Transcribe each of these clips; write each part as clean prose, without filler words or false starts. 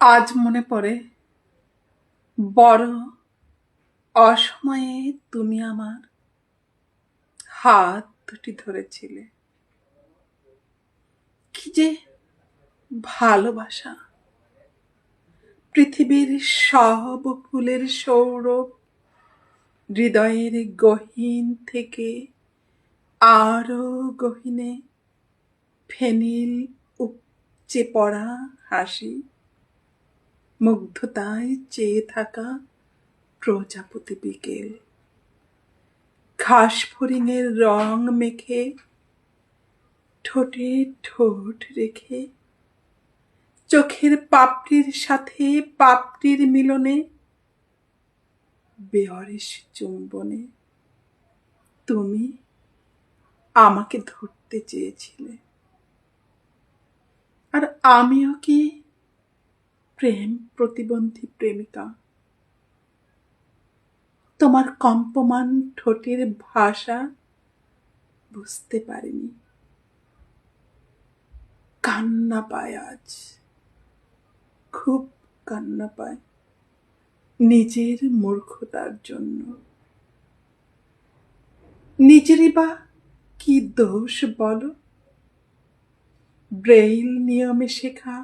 আজ মনে পড়ে বড় অসময়ে তুমি আমার হাত দুটি ধরেছিলে। কি যে ভালোবাসা! পৃথিবীর সব ফুলের সৌরভ হৃদয়ের গহীন থেকে আরো গহীনে ফেনিল উপচে পড়া হাসি, মুগ্ধতায় চেয়ে থাকা প্রজাপতি বিকেল, ঘাস ফড়িংয়ের রং মেখে ঠোঁটে ঠোঁট রেখে চোখের পাপড়ির সাথে পাপড়ির মিলনে বেয়ারিশ চুম্বনে তুমি আমাকে ধরতে চেয়েছিলে। আর আমিও কি প্রেম প্রতিবন্ধী প্রেমিকা? তোমার কম্পমান ঠোঁটের ভাষা বুঝতে পারিনি। কান্না পায় আজ, খুব কান্না পায় নিজের মূর্খতার জন্য। নিজেরই বা কি দোষ বলো? ব্রেইল নিয়মে শেখা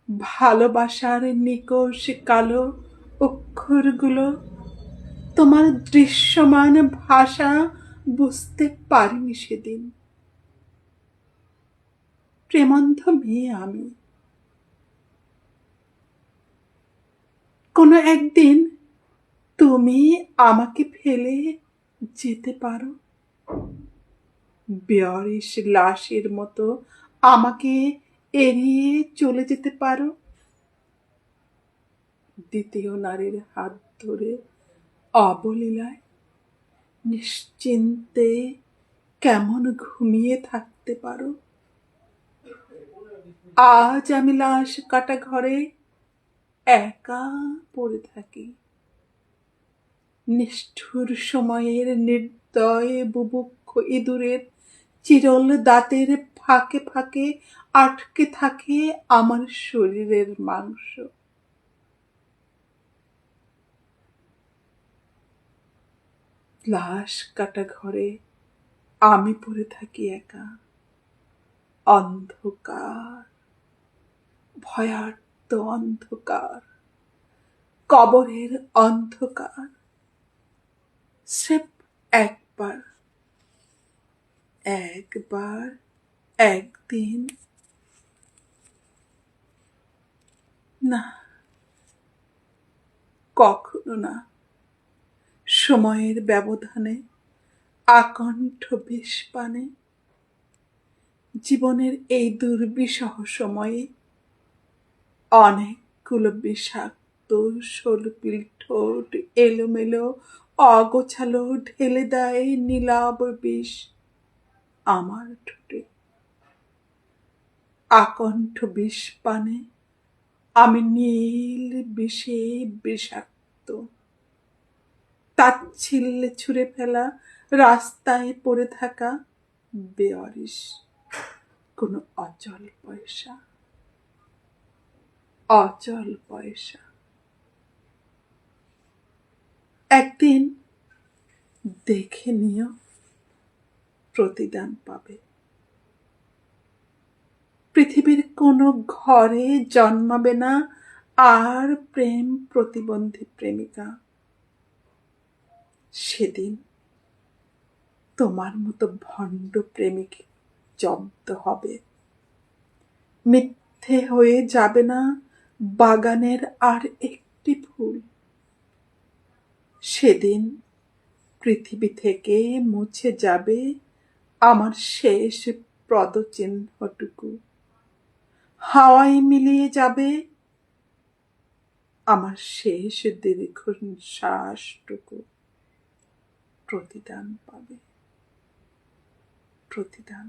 ভালোবাসার নিকষ কালো অক্ষরগুলো তোমার দৃশ্যমান ভাষা বুঝতে পারিনি সেদিন। প্রেমান্ধ মেয়ে আমি। কোনো একদিন তুমি আমাকে ফেলে যেতে পারো, বেয়ারিশ লাশের মতো আমাকে এড়িয়ে চলে যেতে পারো। দ্বিতীয় নারীর হাত ধরে অবলীলায় নিশ্চিন্তে কেমন ঘুমিয়ে থাকতে পারো। আজ আমি লাশ কাটা ঘরে একা পড়ে থাকি, নিষ্ঠুর সময়ের নির্দয় বুভুক্ষ ইঁদুরের চিরল দাঁতের ফাঁকে ফাঁকে আটকে থাকে আমার শরীরের মাংস। লাশ কাটা ঘরে আমি পড়ে থাকি একা, অন্ধকার, ভয়ার্ত অন্ধকার, কবরের অন্ধকার। স্রেফ একবার, একবার, একদিন, না, কখনো না। সময়ের ব্যবধানে আকণ্ঠ বিষপানে জীবনের এই দুর্বিষহ সময়ে অনেকগুলো বিষাক্ত শোলপিল ঠোঁট এলোমেলো অগোছালো ঢেলে দেয় নীলাভ বিষ আমার ঠোঁটে। আকণ্ঠ বিষপানে আমি নীল বিষে বিষাক্ত। তাচ্ছিল্যে ছুঁড়ে ফেলা রাস্তায় পড়ে থাকা বেয়ারিশ কোনো অচল পয়সা, অচল পয়সা। একদিন দেখে নিও, প্রতিদান পাবে। পৃথিবীর কোনো ঘরে জন্মাবে না আর প্রেম প্রতিবন্ধী প্রেমিকা। সেদিন তোমার মতো ভণ্ড প্রেমিক জব্দ হবে। মিথ্যে হয়ে যাবে না বাগানের আর একটি ফুল। সেদিন পৃথিবী থেকে মুছে যাবে আমার শেষ পদচিহ্নটুকু। হাওয়ায় মিলিয়ে যাবে আমার শেষ দীর্ঘশ্বাসটুকু। প্রতিদান পাবে, প্রতিদান।